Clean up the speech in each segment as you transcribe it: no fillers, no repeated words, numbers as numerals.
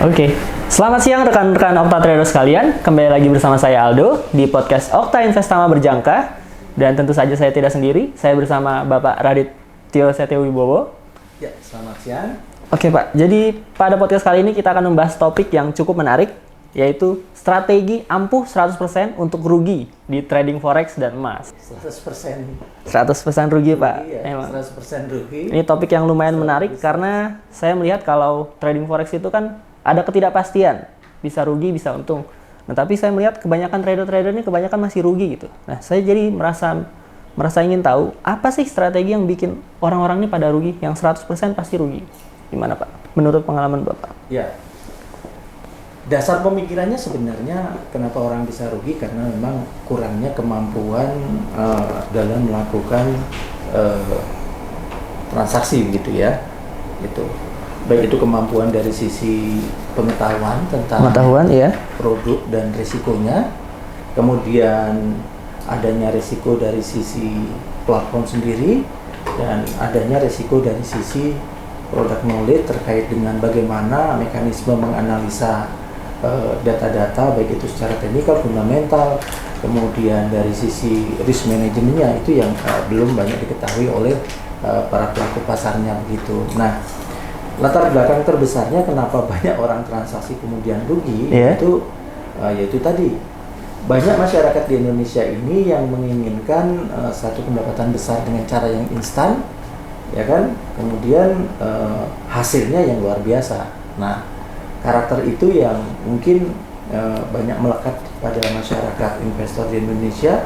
Oke, selamat siang rekan-rekan Okta Trader sekalian. Kembali lagi bersama saya Aldo di podcast Okta Investama Berjangka. Dan tentu saja saya tidak sendiri, saya bersama Bapak Radityo Setio Wibowo. Ya, selamat siang. Oke Pak, jadi pada podcast kali ini kita akan membahas topik yang cukup menarik, yaitu strategi ampuh 100% untuk rugi di trading forex dan emas. 100%. 100% rugi Pak. Iya, 100% rugi. Ini topik yang lumayan menarik karena saya melihat kalau trading forex itu kan ada ketidakpastian, bisa rugi, bisa untung. Nah, tapi saya melihat kebanyakan trader-trader ini kebanyakan masih rugi gitu. Nah, saya jadi merasa ingin tahu apa sih strategi yang bikin orang-orang ini pada rugi, yang 100% pasti rugi. Gimana Pak? Menurut pengalaman Bapak? Ya. Dasar pemikirannya sebenarnya kenapa orang bisa rugi karena memang kurangnya kemampuan dalam melakukan transaksi gitu ya. Gitu. Baik itu kemampuan dari sisi pengetahuan tentang produk dan risikonya, kemudian adanya risiko dari sisi platform sendiri, dan adanya risiko dari sisi product knowledge terkait dengan bagaimana mekanisme menganalisa data-data baik itu secara teknikal, fundamental, kemudian dari sisi risk manajemennya itu yang belum banyak diketahui oleh para pelaku pasarnya begitu. Nah, latar belakang terbesarnya kenapa banyak orang transaksi kemudian rugi yaitu tadi banyak masyarakat di Indonesia ini yang menginginkan satu pendapatan besar dengan cara yang instan, ya kan, kemudian hasilnya yang luar biasa. Nah, karakter itu yang mungkin banyak melekat pada masyarakat investor di Indonesia,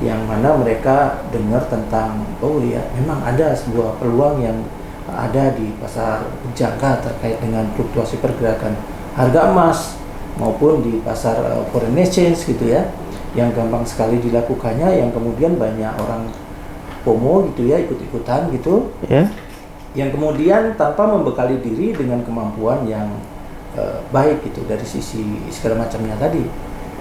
yang mana mereka dengar tentang memang ada sebuah peluang yang ada di pasar berjangka terkait dengan fluktuasi pergerakan harga emas maupun di pasar foreign exchange gitu ya, yang gampang sekali dilakukannya, yang kemudian banyak orang FOMO gitu ya, ikut-ikutan gitu, yang kemudian tanpa membekali diri dengan kemampuan yang baik gitu dari sisi segala macamnya tadi,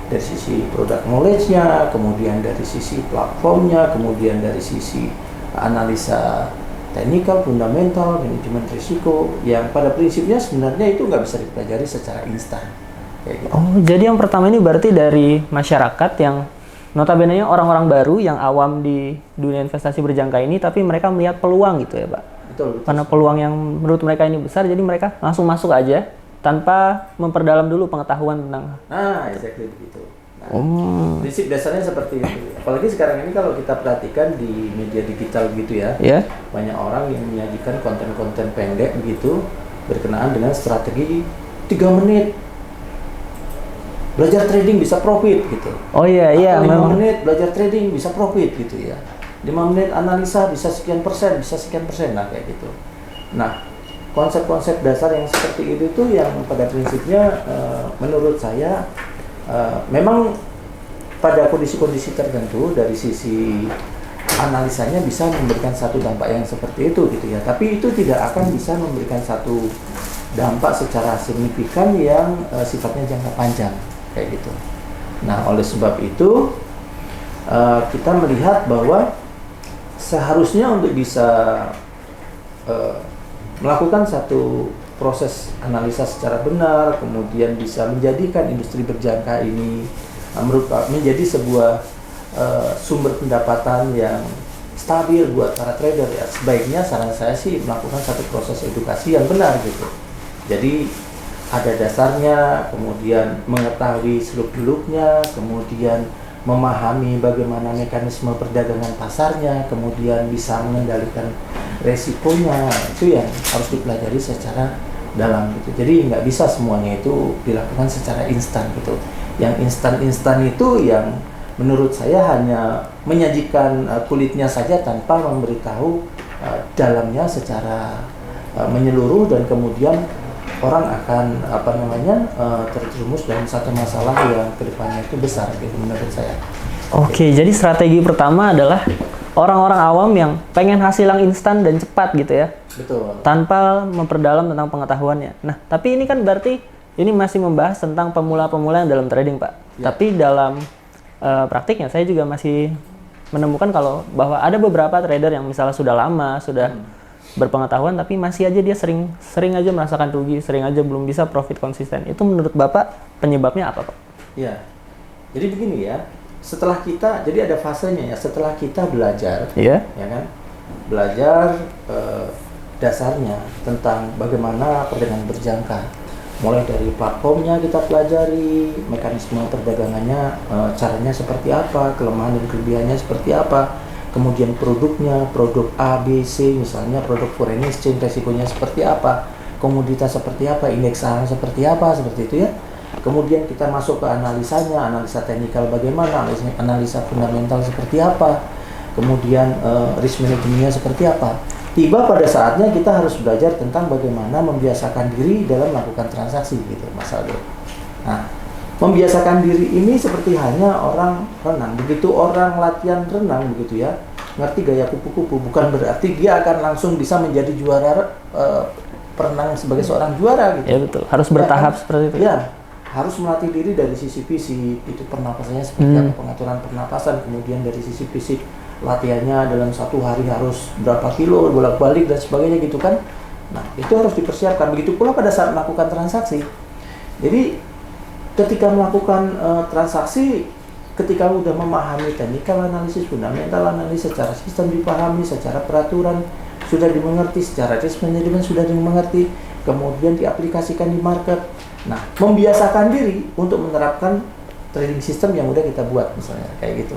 dari sisi product knowledge-nya, kemudian dari sisi platformnya, kemudian dari sisi analisa teknikal, fundamental, manajemen risiko, yang pada prinsipnya sebenarnya itu nggak bisa dipelajari secara instan. Kayak gitu. Oh, jadi yang pertama ini berarti dari masyarakat yang notabene orang-orang baru yang awam di dunia investasi berjangka ini, tapi mereka melihat peluang gitu ya Pak? Betul. Karena peluang yang menurut mereka ini besar, jadi mereka langsung masuk aja tanpa memperdalam dulu pengetahuan tentang. Exactly begitu. Prinsip dasarnya seperti itu. Apalagi sekarang ini kalau kita perhatikan di media digital gitu ya, banyak orang yang menyajikan konten-konten pendek begitu berkenaan dengan strategi 3 menit belajar trading bisa profit gitu. Oh iya, Atau 5 memang. menit belajar trading bisa profit gitu ya. 5 menit analisa bisa sekian persen, nah kayak gitu. Nah, konsep-konsep dasar yang seperti itu tuh yang pada prinsipnya menurut saya memang pada kondisi-kondisi tertentu dari sisi analisanya bisa memberikan satu dampak yang seperti itu gitu ya, tapi itu tidak akan bisa memberikan satu dampak secara signifikan yang sifatnya jangka panjang kayak gitu. Nah, oleh sebab itu kita melihat bahwa seharusnya untuk bisa melakukan satu proses analisa secara benar, kemudian bisa menjadikan industri berjangka ini menjadi sebuah sumber pendapatan yang stabil buat para trader ya. Sebaiknya saran saya sih melakukan satu proses edukasi yang benar gitu. Jadi ada dasarnya, kemudian mengetahui seluk-beluknya, kemudian memahami bagaimana mekanisme perdagangan pasarnya, kemudian bisa mengendalikan resikonya, itu yang harus dipelajari secara dalam gitu. Jadi nggak bisa semuanya itu dilakukan secara instan gitu. Yang instan-instan itu yang menurut saya hanya menyajikan kulitnya saja tanpa memberitahu dalamnya secara menyeluruh, dan kemudian orang akan terjerumus dalam satu masalah yang kedepannya itu besar gitu menurut saya. Oke, jadi strategi pertama adalah orang-orang awam yang pengen hasil yang instan dan cepat gitu ya. Betul. Tanpa memperdalam tentang pengetahuannya. Nah, tapi ini kan berarti ini masih membahas tentang pemula-pemula yang dalam trading, Pak. Tapi dalam praktiknya saya juga masih menemukan bahwa ada beberapa trader yang misalnya sudah lama, sudah berpengetahuan tapi masih aja dia sering aja merasakan rugi, sering aja belum bisa profit konsisten. Itu menurut Bapak penyebabnya apa, Pak? Ya, jadi begini ya, setelah kita, jadi ada fasenya ya, setelah kita belajar, ya kan, belajar dasarnya tentang bagaimana perdagangan berjangka, mulai dari platformnya kita pelajari, mekanisme perdagangannya, caranya seperti apa, kelemahan dan kelebihannya seperti apa, kemudian produknya, produk A, B, C, misalnya produk foreign exchange, resikonya seperti apa, komoditas seperti apa, indeks saham seperti apa, seperti itu ya. Kemudian kita masuk ke analisanya, analisa teknikal bagaimana, analisa fundamental seperti apa, kemudian risk manajemennya seperti apa. Tiba pada saatnya kita harus belajar tentang bagaimana membiasakan diri dalam melakukan transaksi gitu, Mas Aldo. Nah, membiasakan diri ini seperti hanya orang renang. Begitu orang latihan renang begitu ya, ngerti gaya kupu-kupu, bukan berarti dia akan langsung bisa menjadi juara perenang sebagai seorang juara gitu. Ya betul, harus bertahap seperti itu. Ya, harus melatih diri dari sisi fisik, itu pernapasannya seperti apa, pengaturan pernapasan, kemudian dari sisi fisik latihannya dalam satu hari harus berapa kilo, bolak-balik dan sebagainya gitu kan. Nah, itu harus dipersiapkan. Begitu pula pada saat melakukan transaksi. Jadi ketika melakukan transaksi, ketika udah memahami technical analisis, fundamental analisis, secara sistem dipahami, secara peraturan sudah dimengerti, secara risk management sudah dimengerti, kemudian diaplikasikan di market. Nah, membiasakan diri untuk menerapkan trading system yang udah kita buat misalnya kayak gitu.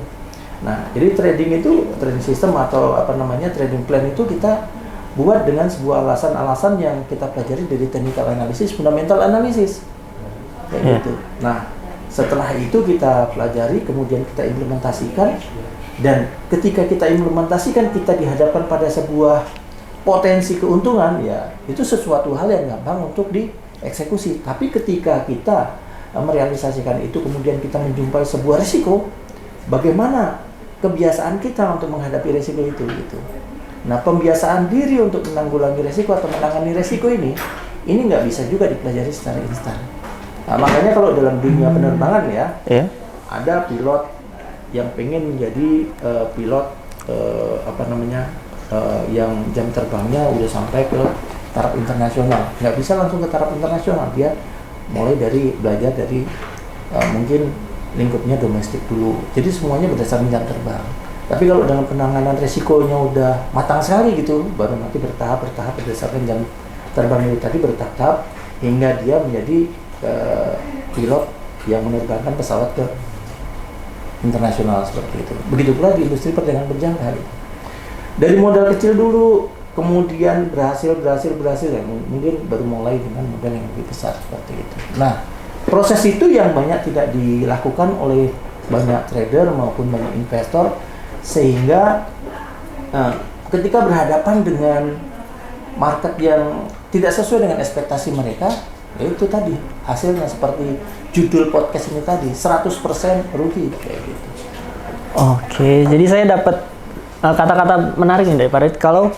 Nah, jadi trading system atau trading plan itu kita buat dengan sebuah alasan-alasan yang kita pelajari dari technical analysis, fundamental analysis. Kayak gitu. Nah, setelah itu kita pelajari, kemudian kita implementasikan, dan ketika kita implementasikan kita dihadapkan pada sebuah potensi keuntungan, ya itu sesuatu hal yang gampang untuk dieksekusi. Tapi ketika kita merealisasikan itu, kemudian kita menjumpai sebuah risiko, bagaimana kebiasaan kita untuk menghadapi risiko itu gitu. Nah, pembiasaan diri untuk menanggulangi risiko atau menangani risiko ini nggak bisa juga dipelajari secara instan. Nah, makanya kalau dalam dunia penerbangan ya, ada pilot yang pengen menjadi pilot yang jam terbangnya udah sampai ke taraf internasional. Nggak bisa langsung ke taraf internasional, dia mulai dari belajar dari mungkin lingkupnya domestik dulu. Jadi semuanya berdasarkan jam terbang. Tapi kalau dengan penanganan resikonya udah matang sekali gitu, baru nanti bertahap berdasarkan jam terbang itu tadi, bertahap hingga dia menjadi pilot yang menerbangkan pesawat ke internasional seperti itu. Begitu pula di industri perdagangan berjangka gitu. Dari modal kecil dulu, kemudian berhasil ya, mungkin baru mulai dengan modal yang lebih besar seperti itu. Nah, proses itu yang banyak tidak dilakukan oleh banyak trader maupun banyak investor, sehingga ketika berhadapan dengan market yang tidak sesuai dengan ekspektasi mereka, ya itu tadi hasilnya seperti judul podcast ini tadi, 100% rugi kayak gitu. Oke, jadi saya dapat kata-kata menarik nih dari Pak Rid. Kalau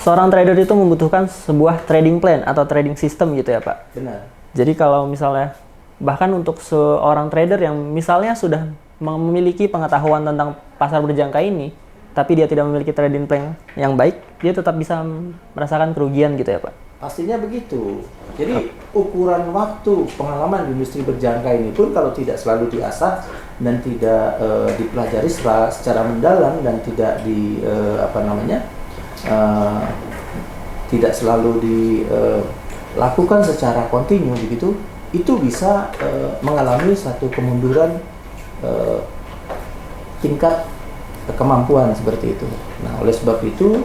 seorang trader itu membutuhkan sebuah trading plan atau trading system gitu ya, Pak? Benar. Jadi kalau misalnya bahkan untuk seorang trader yang misalnya sudah memiliki pengetahuan tentang pasar berjangka ini, tapi dia tidak memiliki trading plan yang baik, dia tetap bisa merasakan kerugian gitu ya, Pak? Pastinya begitu. Jadi ukuran waktu pengalaman di industri berjangka ini pun kalau tidak selalu diasah dan tidak dipelajari secara mendalam dan tidak tidak selalu dilakukan secara kontinu begitu, itu bisa mengalami satu kemunduran tingkat kemampuan seperti itu. Nah, oleh sebab itu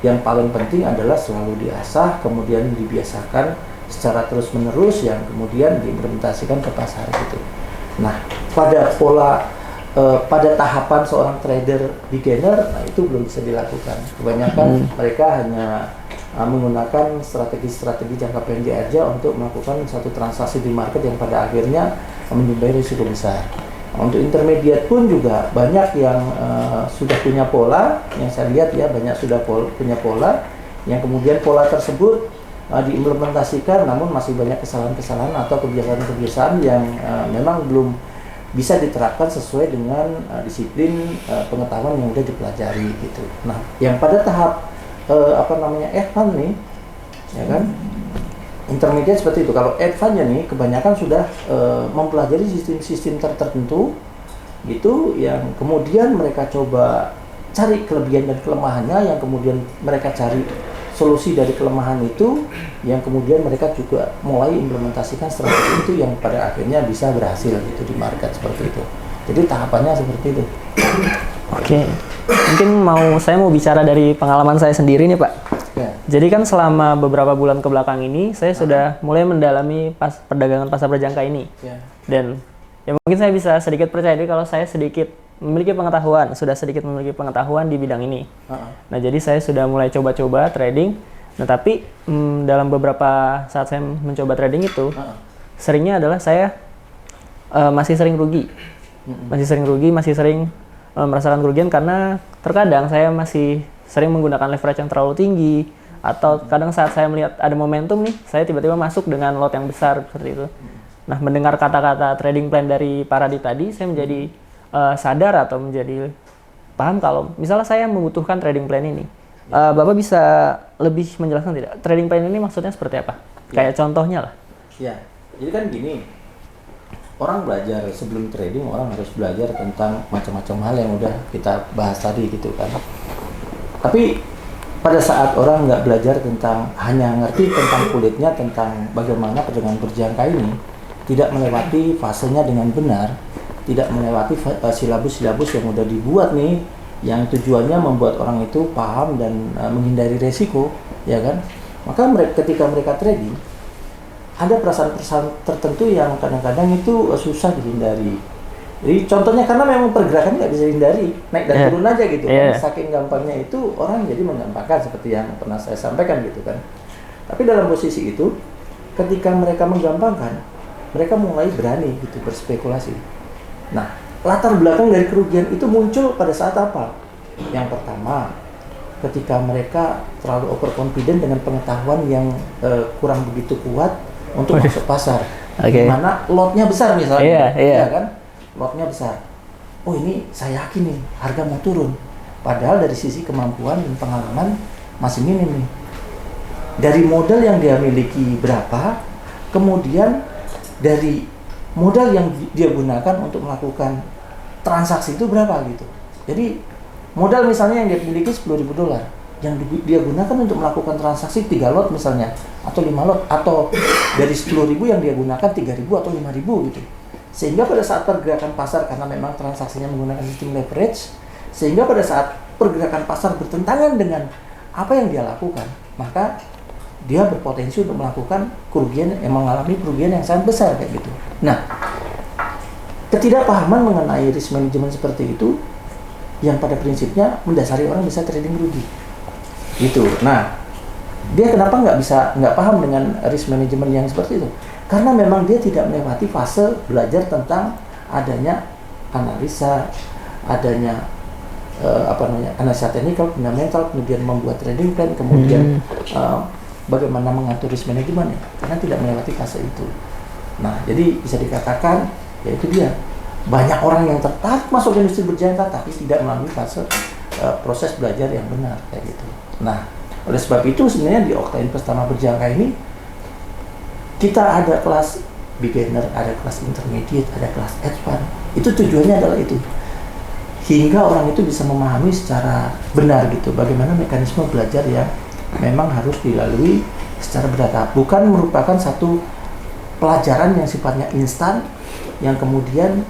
yang paling penting adalah selalu diasah, kemudian dibiasakan secara terus-menerus, yang kemudian diimplementasikan ke pasar gitu. Nah, pada tahapan seorang trader beginner, nah itu belum bisa dilakukan. Kebanyakan mereka hanya menggunakan strategi-strategi jangka pendek aja untuk melakukan satu transaksi di market yang pada akhirnya menyumbang risiko besar. Untuk intermediate pun juga banyak yang sudah punya pola, yang saya lihat ya banyak sudah punya pola, yang kemudian pola tersebut diimplementasikan, namun masih banyak kesalahan-kesalahan atau kebiasaan-kebiasaan yang memang belum bisa diterapkan sesuai dengan disiplin pengetahuan yang sudah dipelajari gitu. Nah, yang pada tahap advance nih, ya kan? Intermediate seperti itu. Kalau advance-nya nih kebanyakan sudah mempelajari sistem-sistem tertentu gitu, yang kemudian mereka coba cari kelebihan dan kelemahannya, yang kemudian mereka cari solusi dari kelemahan itu, yang kemudian mereka juga mulai implementasikan strategi itu yang pada akhirnya bisa berhasil gitu di market seperti itu. Jadi tahapannya seperti itu. Oke. Mungkin saya mau bicara dari pengalaman saya sendiri nih Pak. Ya. Jadi kan selama beberapa bulan ke belakang ini saya sudah mulai mendalami perdagangan pasar berjangka ini. Ya. Dan ya mungkin saya bisa sedikit percaya diri kalau saya sedikit memiliki pengetahuan di bidang ini. Nah, jadi saya sudah mulai coba-coba trading. Nah, tapi dalam beberapa saat saya mencoba trading itu, seringnya adalah saya masih sering rugi. Masih sering merasakan kerugian karena terkadang saya masih sering menggunakan leverage yang terlalu tinggi, atau kadang saat saya melihat ada momentum nih, saya tiba-tiba masuk dengan lot yang besar seperti itu. Nah, mendengar kata-kata trading plan dari Pak Radit tadi, saya menjadi sadar atau menjadi paham kalau misalnya saya membutuhkan trading plan ini. Bapak bisa lebih menjelaskan tidak? Trading plan ini maksudnya seperti apa? Kayak contohnya lah. Ya, jadi kan gini, orang belajar sebelum trading, orang harus belajar tentang macam-macam hal yang udah kita bahas tadi gitu kan. Tapi pada saat orang nggak belajar tentang, hanya ngerti tentang kulitnya, tentang bagaimana perdagangan berjangka ini, tidak melewati fasenya dengan benar, tidak melewati silabus-silabus yang udah dibuat nih, yang tujuannya membuat orang itu paham dan menghindari resiko, ya kan? Maka ketika mereka trading, ada perasaan-perasaan tertentu yang kadang-kadang itu susah dihindari. Jadi contohnya karena memang pergerakan nggak bisa dihindari, naik dan turun aja gitu kan. Saking gampangnya itu orang jadi menggampangkan seperti yang pernah saya sampaikan gitu kan. Tapi dalam posisi itu, ketika mereka menggampangkan, mereka mulai berani gitu berspekulasi. Nah, latar belakang dari kerugian itu muncul pada saat apa? Yang pertama, ketika mereka terlalu overconfident dengan pengetahuan yang kurang begitu kuat untuk masuk pasar. Dimana lotnya besar misalnya, ya kan? Lotnya besar. Oh, ini saya yakin nih harga mau turun. Padahal dari sisi kemampuan dan pengalaman masih minim nih. Dari modal yang dia miliki berapa, kemudian dari modal yang dia gunakan untuk melakukan transaksi itu berapa gitu. Jadi modal misalnya yang dia miliki $10.000, yang dia gunakan untuk melakukan transaksi 3 lot misalnya, atau 5 lot, atau dari 10.000 yang dia gunakan 3.000 atau 5.000 gitu. Sehingga pada saat pergerakan pasar, karena memang transaksinya menggunakan sistem leverage, sehingga pada saat pergerakan pasar bertentangan dengan apa yang dia lakukan, maka dia berpotensi untuk melakukan kerugian, mengalami kerugian yang sangat besar kayak gitu. Nah, ketidakpahaman mengenai risk management seperti itu, yang pada prinsipnya mendasari orang bisa trading rugi. Gitu. Nah, dia kenapa nggak paham dengan risk management yang seperti itu? Karena memang dia tidak melewati fase belajar tentang adanya analisa, adanya analisa teknikal, fundamental, kemudian membuat trading plan, kemudian bagaimana mengatur risk management ya, karena tidak melewati fase itu. Nah, jadi bisa dikatakan ya itu dia, banyak orang yang tertarik masuk industri berjangka tapi tidak melalui fase proses belajar yang benar kayak gitu. Nah, oleh sebab itu sebenarnya di Okta Investama Berjangka ini kita ada kelas beginner, ada kelas intermediate, ada kelas advance. Itu tujuannya adalah itu, hingga orang itu bisa memahami secara benar gitu bagaimana mekanisme belajar yang memang harus dilalui secara bertahap, bukan merupakan satu pelajaran yang sifatnya instan, yang kemudian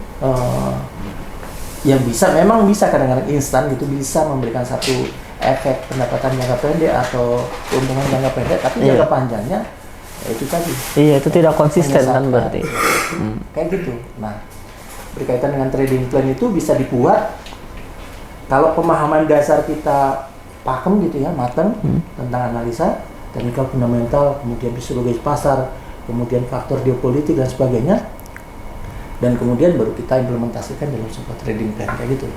yang memang bisa kadang-kadang instan gitu, bisa memberikan satu efek pendapatan jangka pendek atau keuntungan jangka pendek, tapi jangka panjangnya ya itu tadi. Iya, itu tidak konsisten kan berarti. Kayak gitu. Nah, berkaitan dengan trading plan itu bisa dibuat kalau pemahaman dasar kita pakem gitu ya, matang tentang analisa, teknikal, fundamental, kemudian psikologis pasar, kemudian faktor geopolitik dan sebagainya, dan kemudian baru kita implementasikan dalam sebuah trading plan kayak gitu.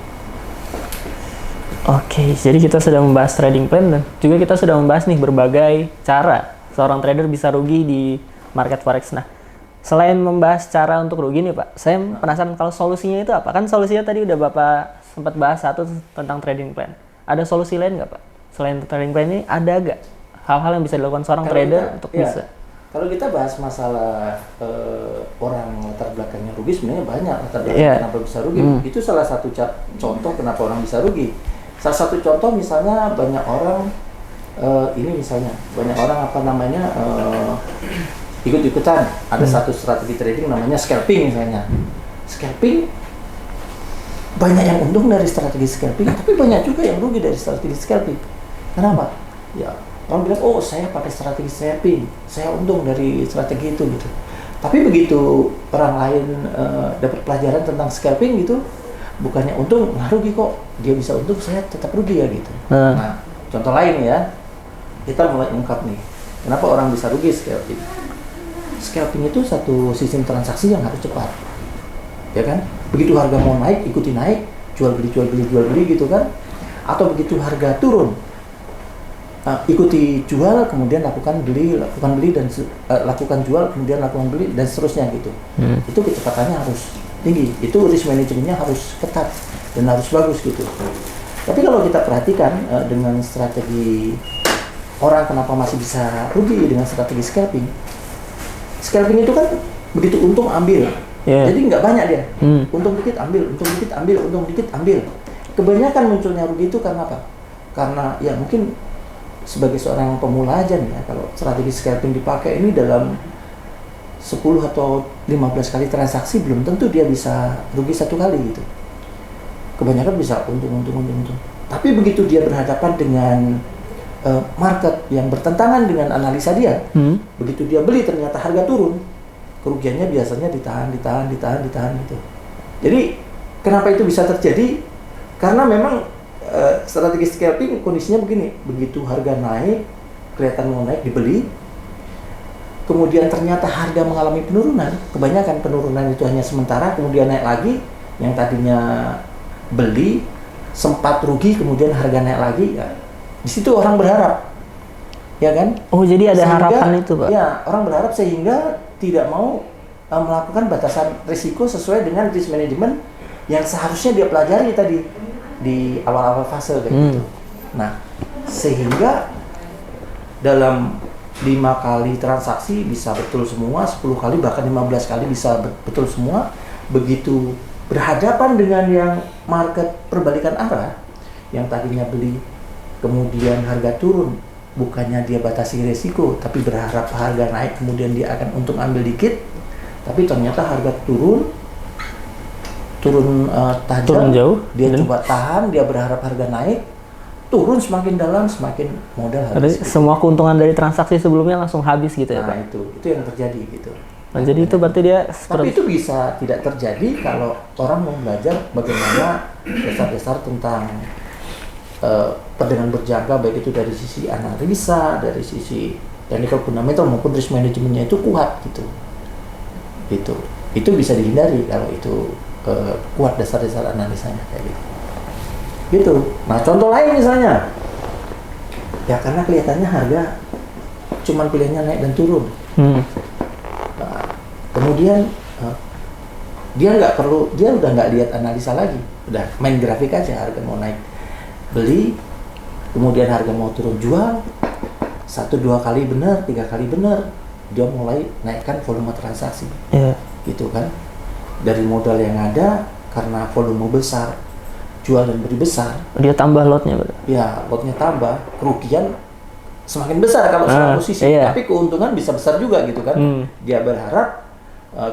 Oke, jadi kita sudah membahas trading plan dan juga kita sudah membahas nih berbagai cara seorang trader bisa rugi di market forex. Nah, selain membahas cara untuk rugi nih Pak, saya penasaran kalau solusinya itu apa? Kan solusinya tadi udah Bapak sempat bahas satu tentang trading plan. Ada solusi lain nggak Pak? selain trading plan ini ada gak hal-hal yang bisa dilakukan seorang Kalau trader kita- untuk ya, bisa? Kalau kita bahas masalah orang latar belakangnya rugi, sebenarnya banyak latar belakang Iya. kenapa bisa rugi. Itu salah satu contoh kenapa orang bisa rugi. Salah satu contoh misalnya banyak orang banyak orang ikut-ikutan. Ada satu strategi trading namanya scalping misalnya. Scalping banyak yang untung dari strategi scalping, tapi banyak juga yang rugi dari strategi scalping. Kenapa? Ya, orang bilang, oh saya pakai strategi scalping, saya untung dari strategi itu gitu. Tapi begitu orang lain dapat pelajaran tentang scalping gitu, bukannya untung, nah rugi kok. Dia bisa untung, saya tetap rugi ya gitu. Nah, contoh lain ya, kita mulai ungkap nih, kenapa orang bisa rugi scalping. Scalping itu satu sistem transaksi yang harus cepat, ya kan? Begitu harga mau naik, ikuti naik, jual beli gitu kan? Atau begitu harga turun, ikuti jual, kemudian lakukan beli dan lakukan jual, kemudian lakukan beli dan seterusnya gitu. Itu kecepatannya harus tinggi, itu risk manajemennya harus ketat dan harus bagus gitu. Tapi kalau kita perhatikan dengan strategi orang kenapa masih bisa rugi dengan strategi scalping. Scalping itu kan begitu untung ambil, jadi nggak banyak dia. Untung dikit ambil, untung dikit ambil. Kebanyakan munculnya rugi itu karena apa? Karena ya mungkin sebagai seorang pemula aja nih ya, kalau strategi scalping dipakai ini dalam 10 atau 15 kali transaksi belum tentu dia bisa rugi satu kali gitu. Kebanyakan bisa untung. Tapi begitu dia berhadapan dengan market yang bertentangan dengan analisa dia, begitu dia beli ternyata harga turun, kerugiannya biasanya ditahan gitu. Jadi kenapa itu bisa terjadi? Karena memang strategi scalping kondisinya begini, begitu harga naik, kelihatan mau naik dibeli, kemudian ternyata harga mengalami penurunan, kebanyakan penurunan itu hanya sementara, kemudian naik lagi, yang tadinya beli sempat rugi, kemudian harga naik lagi, ya, di situ orang berharap, ya kan? Oh, jadi ada harapan itu, Pak? Ya, orang berharap sehingga tidak mau melakukan batasan risiko sesuai dengan risk management yang seharusnya dia pelajari tadi di awal-awal fase kayak gitu. Nah, sehingga dalam 5 kali transaksi bisa betul semua, 10 kali bahkan 15 kali bisa betul semua. Begitu berhadapan dengan yang market perbalikan arah, yang tadinya beli kemudian harga turun, bukannya dia batasi resiko tapi berharap harga naik kemudian dia akan untung ambil dikit, tapi ternyata harga turun tajam, turun jauh, dia coba tahan, dia berharap harga naik, turun semakin dalam, semakin modal habis. Semua keuntungan dari transaksi sebelumnya langsung habis gitu ya, Pak? Nah, itu yang terjadi gitu. Nah, jadi itu berarti dia Tapi itu bisa tidak terjadi kalau orang mau belajar bagaimana dasar-dasar tentang perdagangan berjangka, baik itu dari sisi analisa, dari sisi technical fundamental maupun risk manajemennya itu kuat gitu. Itu bisa dihindari kalau itu kuat dasar-dasar analisanya kayak gitu. Nah, contoh lain misalnya, ya karena kelihatannya harga cuman pilihannya naik dan turun. Nah, kemudian dia udah nggak lihat analisa lagi, udah main grafik aja, harga mau naik beli, kemudian harga mau turun jual, 1-2 kali benar, 3 kali benar, dia mulai naikkan volume transaksi, gitu kan? Dari modal yang ada, karena volume besar, jual dan beli besar, dia tambah lotnya, ya lotnya tambah, kerugian semakin besar kalau salah posisi, tapi keuntungan bisa besar juga gitu kan? Dia berharap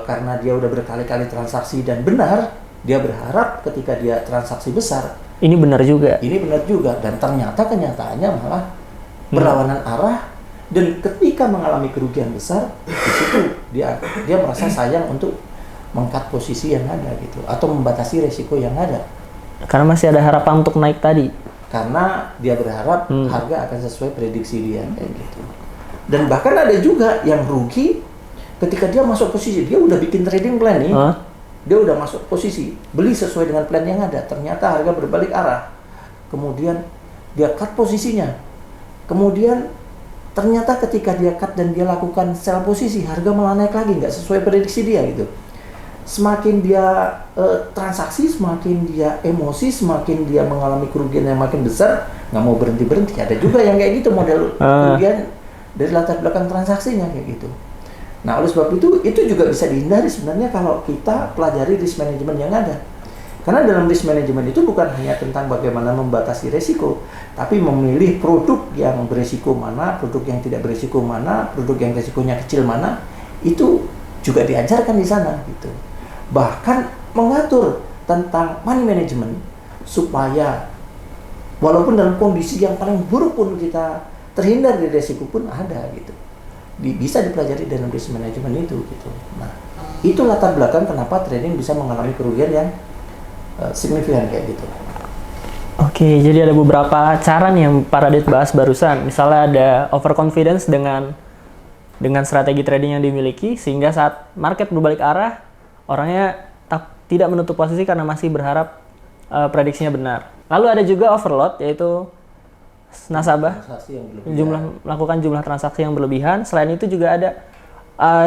karena dia udah berkali-kali transaksi dan benar, dia berharap ketika dia transaksi besar, ini benar juga, dan ternyata kenyataannya malah berlawanan arah, dan ketika mengalami kerugian besar, di situ dia merasa sayang untuk mengkat posisi yang ada gitu, atau membatasi resiko yang ada. Karena masih ada harapan untuk naik tadi. Karena dia berharap harga akan sesuai prediksi dia kayak gitu. Dan bahkan ada juga yang rugi ketika dia masuk posisi, dia udah bikin trading plan nih. Dia udah masuk posisi, beli sesuai dengan plan yang ada, ternyata harga berbalik arah. Kemudian dia cut posisinya. Kemudian ternyata ketika dia cut dan dia lakukan sell posisi, harga malah naik lagi, nggak sesuai prediksi dia gitu. semakin dia transaksi, semakin dia emosi, semakin dia mengalami kerugian yang makin besar, nggak mau berhenti. Ada juga yang kayak gitu model kerugian dari latar belakang transaksinya kayak gitu. Nah, oleh sebab itu juga bisa dihindari sebenarnya kalau kita pelajari risk management yang ada. Karena dalam risk management itu bukan hanya tentang bagaimana membatasi resiko, tapi memilih produk yang beresiko mana, produk yang tidak beresiko mana, produk yang resikonya kecil mana, itu juga diajarkan di sana gitu. Bahkan mengatur tentang money management supaya walaupun dalam kondisi yang paling buruk pun kita terhindar dari resiko pun ada gitu. Bisa dipelajari dalam risk management itu gitu. Nah, itu latar belakang kenapa trading bisa mengalami kerugian yang signifikan kayak gitu. Oke, jadi ada beberapa cara nih yang Pak Radit bahas barusan. Misalnya ada overconfidence dengan strategi trading yang dimiliki, sehingga saat market berbalik arah, orangnya tidak menutup posisi karena masih berharap prediksinya benar. Lalu ada juga overload, yaitu nasabah melakukan jumlah transaksi yang berlebihan. Selain itu juga ada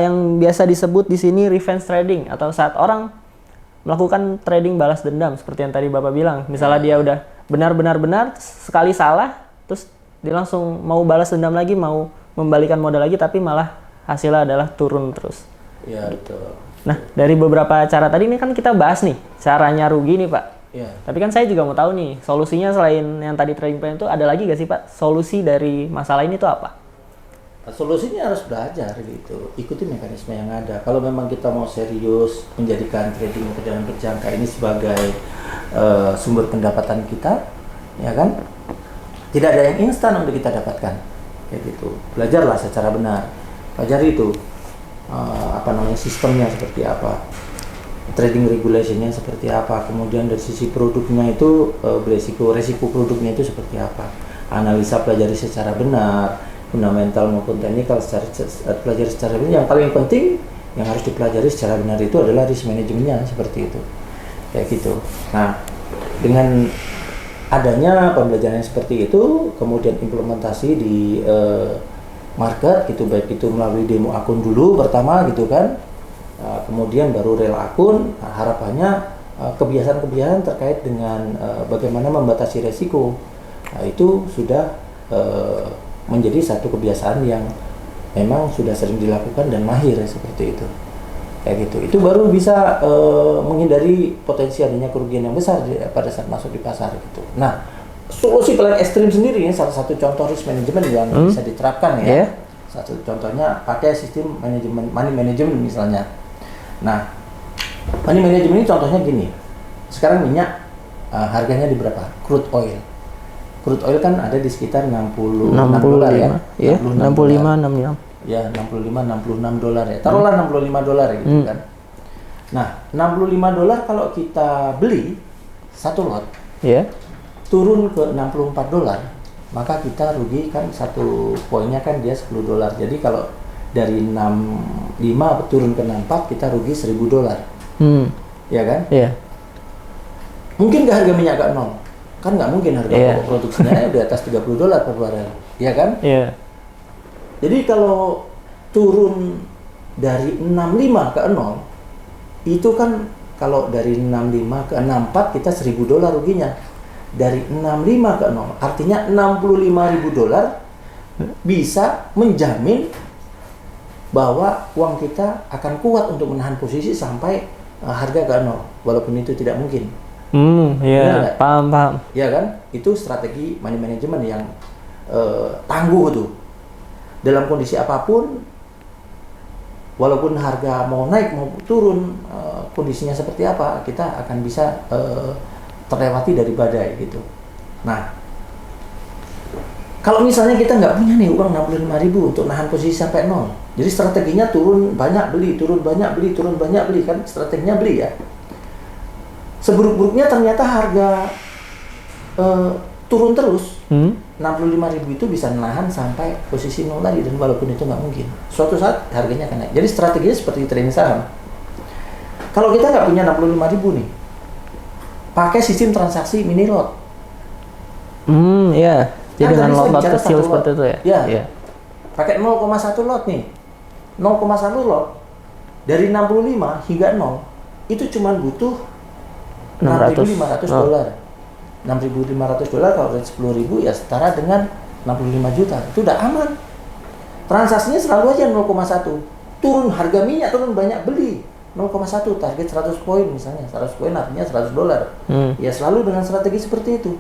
yang biasa disebut di sini revenge trading, atau saat orang melakukan trading balas dendam seperti yang tadi Bapak bilang. Misalnya dia udah benar sekali salah, terus dia langsung mau balas dendam lagi, mau membalikan modal lagi, tapi malah hasilnya adalah turun terus. Iya, betul. Nah, dari beberapa cara tadi ini kan kita bahas nih caranya rugi nih, Pak. Iya. Tapi kan saya juga mau tahu nih, solusinya selain yang tadi trading plan itu ada lagi gak sih, Pak? Solusi dari masalah ini tuh apa? Solusinya harus belajar gitu, ikuti mekanisme yang ada. Kalau memang kita mau serius menjadikan trading dalam berjangka ini sebagai sumber pendapatan kita, ya kan, tidak ada yang instan untuk kita dapatkan, kayak gitu. Belajarlah secara benar, pelajari itu sistemnya seperti apa, trading regulationnya seperti apa, kemudian dari sisi produknya itu resiko produknya itu seperti apa, analisa pelajari secara benar. Fundamental maupun teknikal pelajari secara benar. Yang paling penting yang harus dipelajari secara benar itu adalah risk manajemennya, seperti itu, kayak gitu. Nah, dengan adanya pembelajaran seperti itu, kemudian implementasi di market gitu, baik itu melalui demo akun dulu pertama gitu kan, kemudian baru rel akun. Harapannya kebiasaan-kebiasaan terkait dengan bagaimana membatasi resiko, itu sudah menjadi satu kebiasaan yang memang sudah sering dilakukan dan mahir, seperti itu, kayak gitu. Itu baru bisa menghindari potensi adanya kerugian yang besar pada saat masuk di pasar gitu. Nah, solusi paling ekstrim sendiri ini salah satu contoh risk management yang bisa diterapkan ya. Satu contohnya pakai sistem manajemen money management misalnya. Nah, money management ini contohnya gini. Sekarang minyak harganya di berapa? Crude oil. Crude oil kan ada di sekitar 65 dolar ya. Iya, 65. Ya, 65-66 dolar ya. Taruhlah 65 dolar gitu kan. Nah, 65 dolar kalau kita beli satu lot, turun ke 64 dolar, maka kita rugi kan, satu poinnya kan dia 10 dolar. Jadi kalau dari 65 turun ke 64, kita rugi 1000 dolar. Ya kan? Iya. Mungkin nggak harga minyak nggak nol? Kan nggak mungkin, harga pokok produksinya di atas 30 dolar per barel, ya kan? Iya. Jadi kalau turun dari 65 ke 0, itu kan kalau dari 65 ke 64 kita 1000 dolar ruginya. Dari 65 ke 0, artinya 65.000 dolar bisa menjamin bahwa uang kita akan kuat untuk menahan posisi sampai harga ke 0, walaupun itu tidak mungkin. Iya, paham. Ya kan, itu strategi money management yang tangguh tuh. Dalam kondisi apapun, walaupun harga mau naik mau turun, kondisinya seperti apa, kita akan bisa terlewati dari badai gitu. Nah, kalau misalnya kita nggak punya nih uang 65.000 untuk nahan posisi sampai 0, jadi strateginya turun banyak beli, turun banyak beli, turun banyak beli, kan strateginya beli ya. Seburuk-buruknya ternyata harga turun terus, 65.000 itu bisa menahan sampai posisi 0 lagi, dan walaupun itu nggak mungkin, suatu saat harganya akan naik. Jadi strateginya seperti trading saham. Kalau kita nggak punya 65.000 nih, pakai sistem transaksi mini lot. Iya. Jadi dengan lot kecil seperti itu ya? Iya. Pakai 0,1 lot nih. 0,1 lot dari 65 hingga 0 itu cuma butuh 600. $6.500. $6.500 kalau dari 10.000 ya setara dengan 65 juta. Itu udah aman. Transaksinya selalu aja 0,1. Turun harga minyak, turun banyak beli. 0,1 target 100 poin misalnya. 100 poin artinya $100. Ya selalu dengan strategi seperti itu.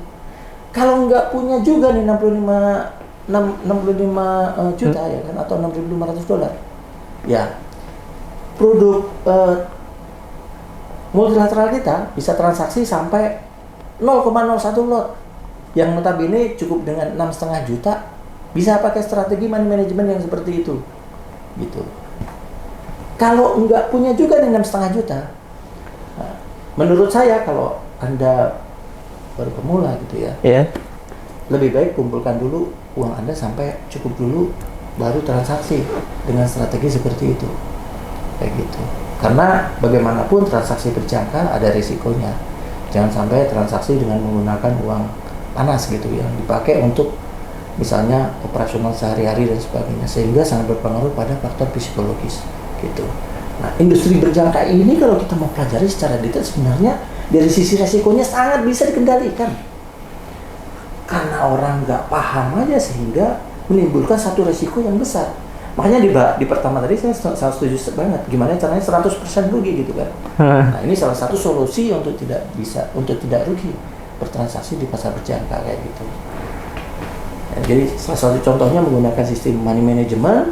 Kalau nggak punya juga nih 65 juta ya kan, atau $6.500. Ya, produk multilateral kita bisa transaksi sampai 0,01 lot. Yang notabene cukup dengan 6,5 juta bisa pakai strategi money management yang seperti itu. Gitu. Kalau nggak punya juga nih 6,5 juta, nah, menurut saya kalau Anda baru pemula gitu ya, lebih baik kumpulkan dulu uang Anda sampai cukup dulu, baru transaksi dengan strategi seperti itu. Kayak gitu. Karena bagaimanapun transaksi berjangka ada risikonya. Jangan sampai transaksi dengan menggunakan uang panas gitu yang dipakai untuk misalnya operasional sehari-hari dan sebagainya, sehingga sangat berpengaruh pada faktor psikologis gitu. Nah, industri berjangka ini kalau kita mau pelajari secara detail sebenarnya dari sisi resikonya sangat bisa dikendalikan. Karena orang nggak paham aja sehingga menimbulkan satu resiko yang besar. Makanya di pertama tadi saya setuju banget. Gimana caranya 100% rugi gitu kan. Nah, ini salah satu solusi untuk tidak rugi bertransaksi di pasar berjangka kayak gitu. Ya, jadi salah satu contohnya menggunakan sistem money management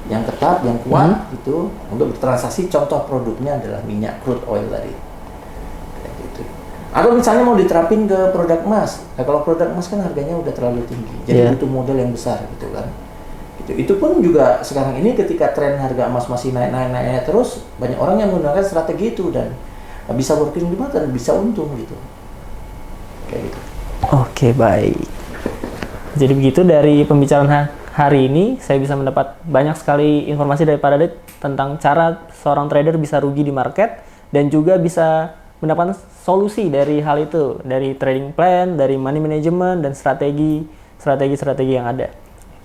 yang ketat, yang kuat gitu untuk bertransaksi. Contoh produknya adalah minyak crude oil tadi. Kayak gitu. Atau misalnya mau diterapin ke produk emas. Nah, kalau produk emas kan harganya udah terlalu tinggi. Jadi butuh modal yang besar gitu kan. Itu pun juga sekarang ini ketika tren harga emas masih naik terus, banyak orang yang menggunakan strategi itu dan bisa working di mana dan bisa untung gitu. Kayak gitu. Oke, baik. Jadi begitu dari pembicaraan hari ini, saya bisa mendapat banyak sekali informasi dari Pak Radit tentang cara seorang trader bisa rugi di market dan juga bisa mendapatkan solusi dari hal itu, dari trading plan, dari money management dan strategi yang ada.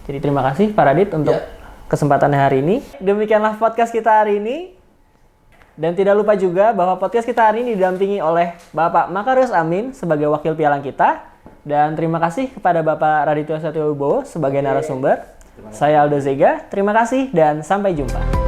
Jadi terima kasih Pak Radit untuk kesempatannya hari ini. Demikianlah podcast kita hari ini. Dan tidak lupa juga bahwa podcast kita hari ini didampingi oleh Bapak Makarios Amin sebagai wakil pialang kita. Dan terima kasih kepada Bapak Radityo Satyowibowo sebagai narasumber. Saya Aldo Zega, terima kasih dan sampai jumpa.